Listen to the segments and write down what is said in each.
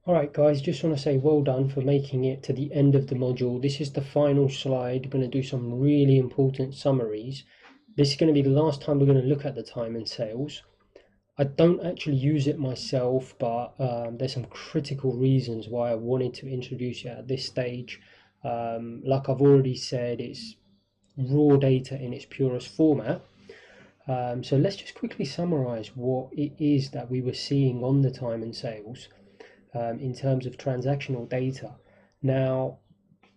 Alright guys, just want to say well done for making it to the end of the module. This is the final slide. We're going to do some really important summaries. This is going to be the last time we're going to look at the time and sales. I don't actually use it myself, but there's some critical reasons why I wanted to introduce it at this stage. Like I've already said, it's raw data in its purest format. So let's just quickly summarize what it is that we were seeing on the time and sales in terms of transactional data. Now,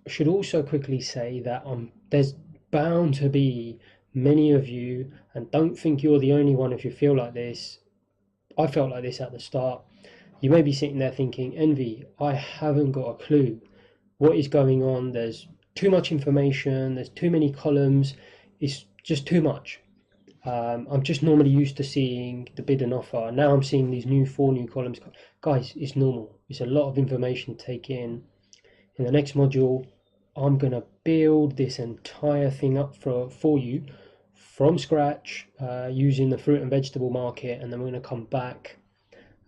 I should also quickly say that there's bound to be many of you, and don't think you're the only one if you feel like this. I felt like this at the start. You may be sitting there thinking, Envy, I haven't got a clue. What is going on? There's too much information, there's too many columns, it's just too much. I'm just normally used to seeing the bid and offer. Now I'm seeing these four new columns. Guys, it's normal. It's a lot of information to take in. In the next module, I'm going to build this entire thing up for you from scratch using the fruit and vegetable market, and then we're going to come back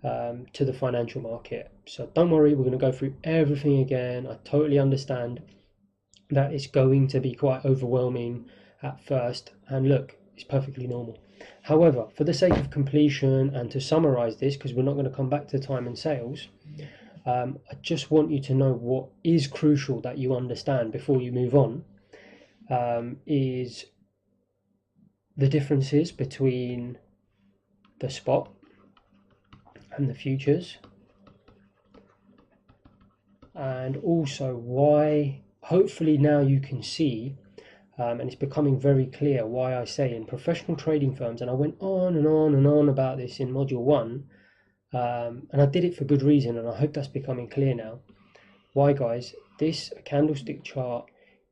to the financial market. So don't worry, we're going to go through everything again. I totally understand that it's going to be quite overwhelming at first, and look, it's perfectly normal. However, for the sake of completion and to summarize this, because we're not going to come back to time and sales, I just want you to know what is crucial that you understand before you move on, is the differences between the spot and the futures, and also why, hopefully now you can see, and it's becoming very clear why I say in professional trading firms, and I went on and on and on about this in module 1, and I did it for good reason, and I hope that's becoming clear now. Why, guys, this candlestick chart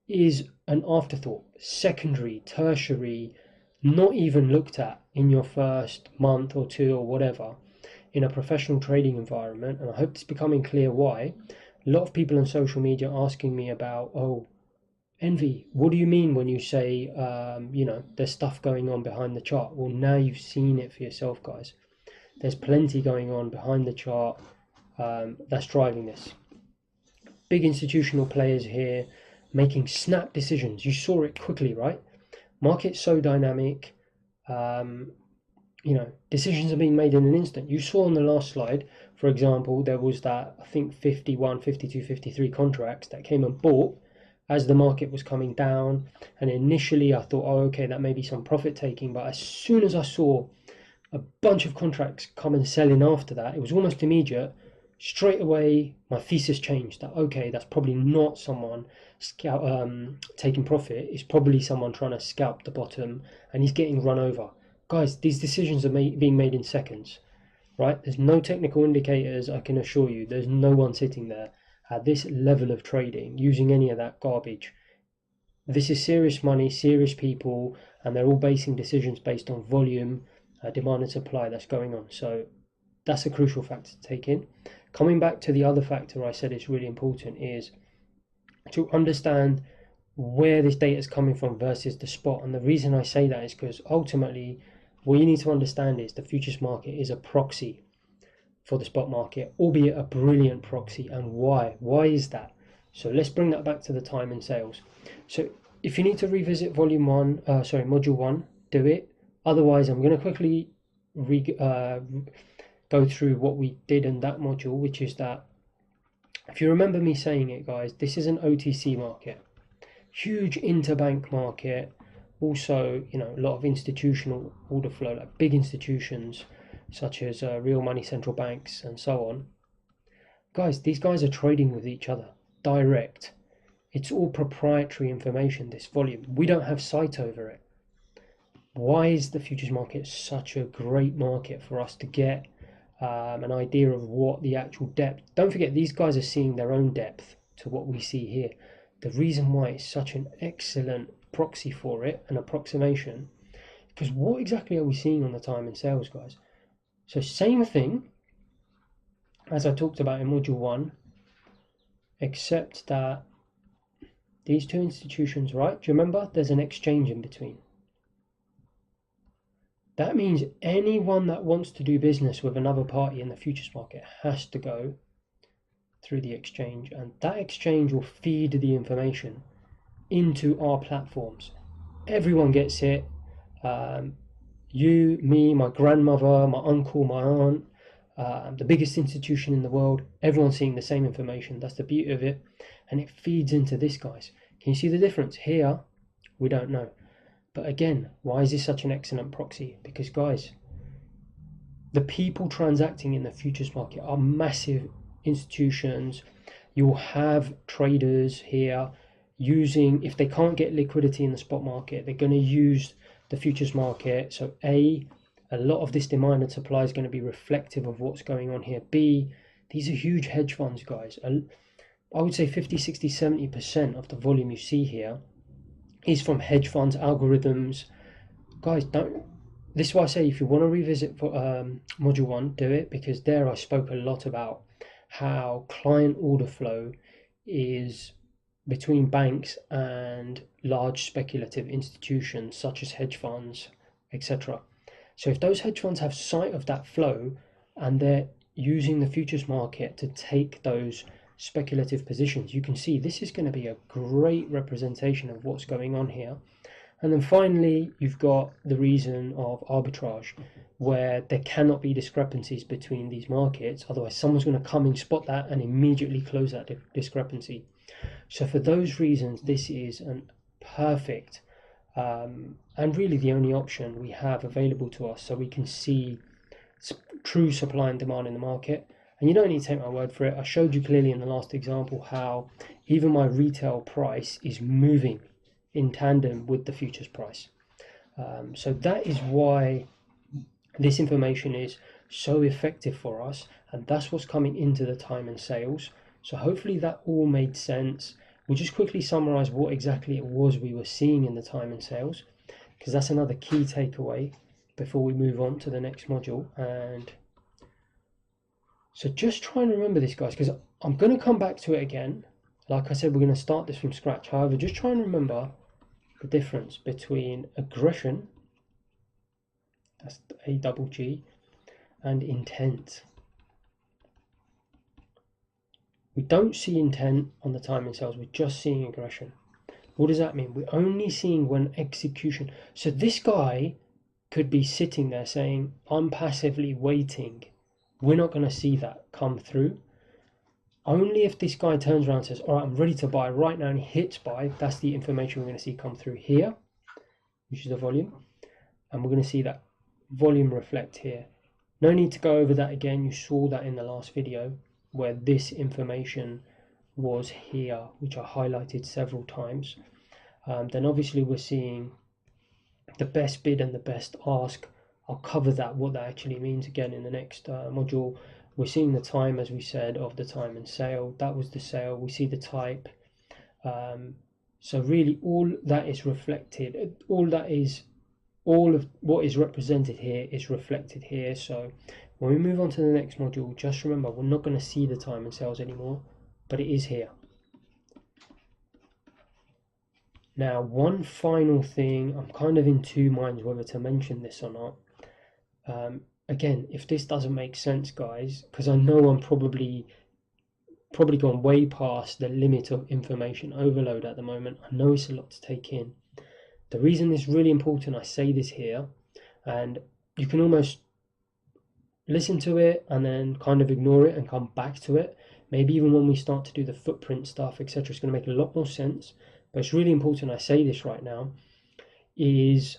is an afterthought, secondary, tertiary, not even looked at in your first month or two or whatever in a professional trading environment. And I hope it's becoming clear why. A lot of people on social media asking me about, oh, Envy, what do you mean when you say, there's stuff going on behind the chart? Well, now you've seen it for yourself, guys. There's plenty going on behind the chart that's driving this. Big institutional players here making snap decisions. You saw it quickly, right? Market's so dynamic. Decisions are being made in an instant. You saw on the last slide, for example, there was that, I think, 51, 52, 53 contracts that came and bought as the market was coming down. And initially I thought, oh, okay, that may be some profit taking. But as soon as I saw a bunch of contracts come and sell in after that, it was almost immediate. Straight away, my thesis changed that, okay, that's probably not someone taking profit. It's probably someone trying to scalp the bottom and he's getting run over. Guys, these decisions are being made in seconds, right? There's no technical indicators, I can assure you. There's no one sitting there at this level of trading using any of that garbage. This is serious money, serious people, and they're all basing decisions based on volume, demand and supply that's going on. So that's a crucial factor to take in. Coming back to the other factor I said is really important is to understand where this data is coming from versus the spot. And the reason I say that is because ultimately what you need to understand is the futures market is a proxy for the spot market, albeit a brilliant proxy. And why? Why is that? So let's bring that back to the time and sales. So if you need to revisit module 1, do it. Otherwise, I'm going to quickly go through what we did in that module, which is that, if you remember me saying it, guys, this is an OTC market, huge interbank market. Also, a lot of institutional order flow, like big institutions such as real money central banks and so on. Guys, these guys are trading with each other direct. It's all proprietary information, this volume. We don't have sight over it. Why is the futures market such a great market for us to get an idea of what the actual depth? Don't forget, these guys are seeing their own depth to what we see here. The reason why it's such an excellent proxy for it, an approximation, because what exactly are we seeing on the time and sales, guys? So same thing as I talked about in module 1, except that these two institutions, right? Do you remember? There's an exchange in between. That means anyone that wants to do business with another party in the futures market has to go through the exchange, and that exchange will feed the information into our platforms. Everyone gets it. You, me, my grandmother, my uncle, my aunt, the biggest institution in the world, everyone's seeing the same information. That's the beauty of it. And it feeds into this, guys. Can you see the difference? Here, we don't know. But again, why is this such an excellent proxy? Because, guys, the people transacting in the futures market are massive institutions. You'll have traders here using, if they can't get liquidity in the spot market, they're going to use the futures market. So A lot of this demand and supply is going to be reflective of what's going on here. B, these are huge hedge funds, guys. I would say 50, 60, 70% of the volume you see here is from hedge funds, algorithms. Guys, this is why I say if you want to revisit for module 1, do it, because there I spoke a lot about how client order flow is between banks and large speculative institutions such as hedge funds, etc. So if those hedge funds have sight of that flow and they're using the futures market to take those speculative positions, you can see this is going to be a great representation of what's going on here. And then finally, you've got the reason of arbitrage, where there cannot be discrepancies between these markets. Otherwise, someone's going to come and spot that and immediately close that discrepancy. So for those reasons, this is a perfect and really the only option we have available to us, so we can see true supply and demand in the market. And you don't need to take my word for it. I showed you clearly in the last example how even my retail price is moving in tandem with the futures price. So that is why this information is so effective for us, and that's what's coming into the time and sales. So hopefully that all made sense. We'll just quickly summarize what exactly it was we were seeing in the time and sales, because that's another key takeaway before we move on to the next module. And so just try and remember this, guys, because I'm going to come back to it again. Like I said, we're going to start this from scratch. However, just try and remember the difference between aggression, that's AGG, and intent. We don't see intent on the time and sales, we're just seeing aggression. What does that mean? We're only seeing when execution. So this guy could be sitting there saying, I'm passively waiting. We're not going to see that come through. Only if this guy turns around and says, all right, I'm ready to buy right now, and he hits buy, that's the information we're going to see come through here, which is the volume. And we're going to see that volume reflect here. No need to go over that again. You saw that in the last video where this information was here, which I highlighted several times. Then obviously we're seeing the best bid and the best ask. I'll cover that, what that actually means again in the next module. We're seeing the time, as we said, of the time and sale. That was the sale. We see the type. So really all that is reflected, all of what is represented here is reflected here. So when we move on to the next module, just remember we're not going to see the time and sales anymore, but it is here. Now, one final thing, I'm kind of in two minds whether to mention this or not. Again, if this doesn't make sense, guys, because I know I'm probably gone way past the limit of information overload at the moment. I know it's a lot to take in. The reason this is really important, I say this here, and you can almost listen to it and then kind of ignore it and come back to it. Maybe even when we start to do the footprint stuff, etc., it's going to make a lot more sense. But it's really important I say this right now, is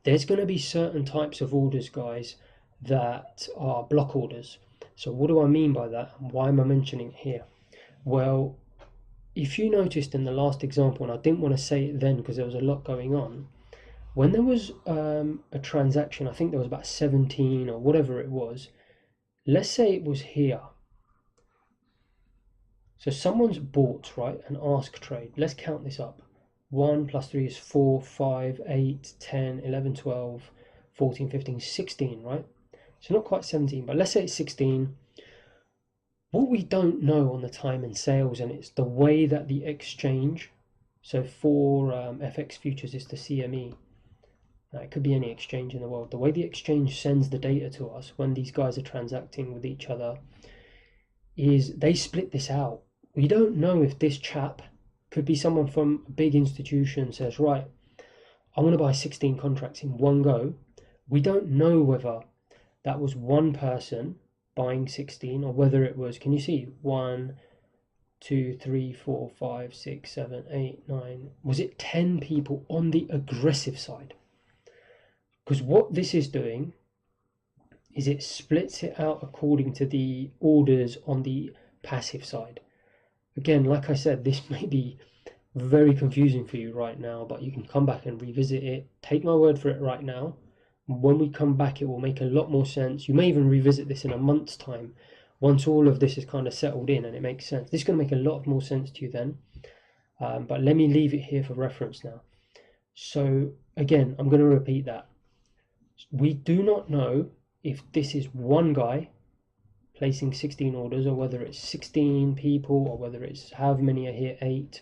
there's going to be certain types of orders, guys, that are block orders. So what do I mean by that? Why am I mentioning it here? Well, if you noticed in the last example, and I didn't want to say it then because there was a lot going on, when there was a transaction, I think there was about 17 or whatever it was, let's say it was here. So someone's bought, right, an ask trade. Let's count this up. 1 plus 3 is 4, 5, 8, 10, 11, 12, 14, 15, 16, right? So not quite 17, but let's say it's 16. What we don't know on the time and sales, and it's the way that the exchange, so for FX futures is the CME. It could be any exchange in the world. The way the exchange sends the data to us when these guys are transacting with each other, is they split this out. We don't know if this chap could be someone from a big institution says, right, I want to buy 16 contracts in one go. We don't know whether that was one person buying 16 or whether it was, can you see, 1, 2, 3, 4, 5, 6, 7, 8, 9. Was it 10 people on the aggressive side? Because what this is doing is it splits it out according to the orders on the passive side. Again, like I said, this may be very confusing for you right now, but you can come back and revisit it. Take my word for it right now. When we come back, it will make a lot more sense. You may even revisit this in a month's time once all of this is kind of settled in and it makes sense. This is going to make a lot more sense to you then. But let me leave it here for reference now. So again, I'm going to repeat that. We do not know if this is one guy placing 16 orders or whether it's 16 people or whether it's however many are here, 8.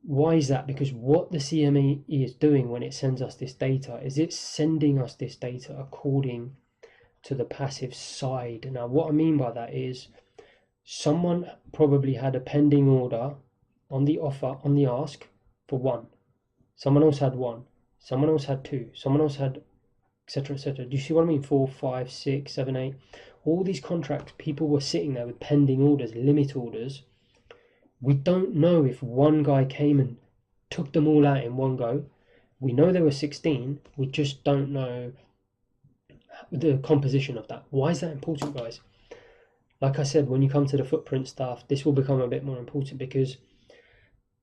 Why is that? Because what the CME is doing when it sends us this data is it's sending us this data according to the passive side. Now, what I mean by that is someone probably had a pending order on the offer, on the ask for 1. Someone else had 1. Someone else had 2. Someone else had etc. etc. Do you see what I mean? 4, 5, 6, 7, 8. All these contracts, people were sitting there with pending orders, limit orders. We don't know if one guy came and took them all out in one go. We know there were 16. We just don't know the composition of that. Why is that important, guys? Like I said, when you come to the footprint stuff, this will become a bit more important, because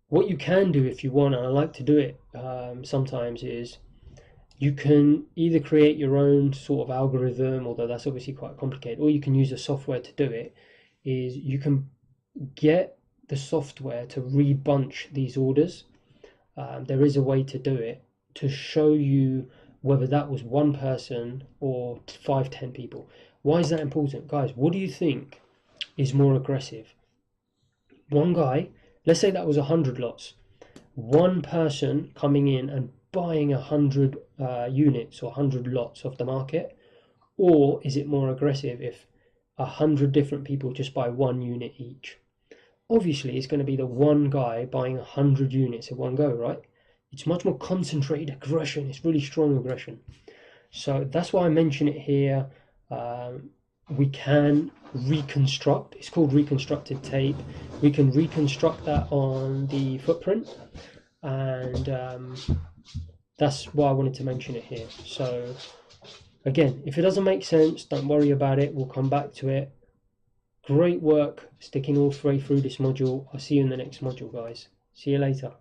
what you can do if you want, and I like to do it sometimes, is you can either create your own sort of algorithm, although that's obviously quite complicated, or you can use a software to do it. Is you can get the software to rebunch these orders. There is a way to do it to show you whether that was one person or 5, 10 people. Why is that important? Guys, what do you think is more aggressive? One guy, let's say that was 100 lots. One person coming in and buying 100 units or 100 lots of the market? Or is it more aggressive if 100 different people just buy 1 unit each? Obviously, it's going to be the one guy buying 100 units in one go, right? It's much more concentrated aggression. It's really strong aggression. So that's why I mention it here. We can reconstruct. It's called reconstructed tape. We can reconstruct that on the footprint. And that's why I wanted to mention it here. So again, if it doesn't make sense, don't worry about it. We'll come back to it. Great work sticking all the way through this module. I'll see you in the next module, guys. See you later.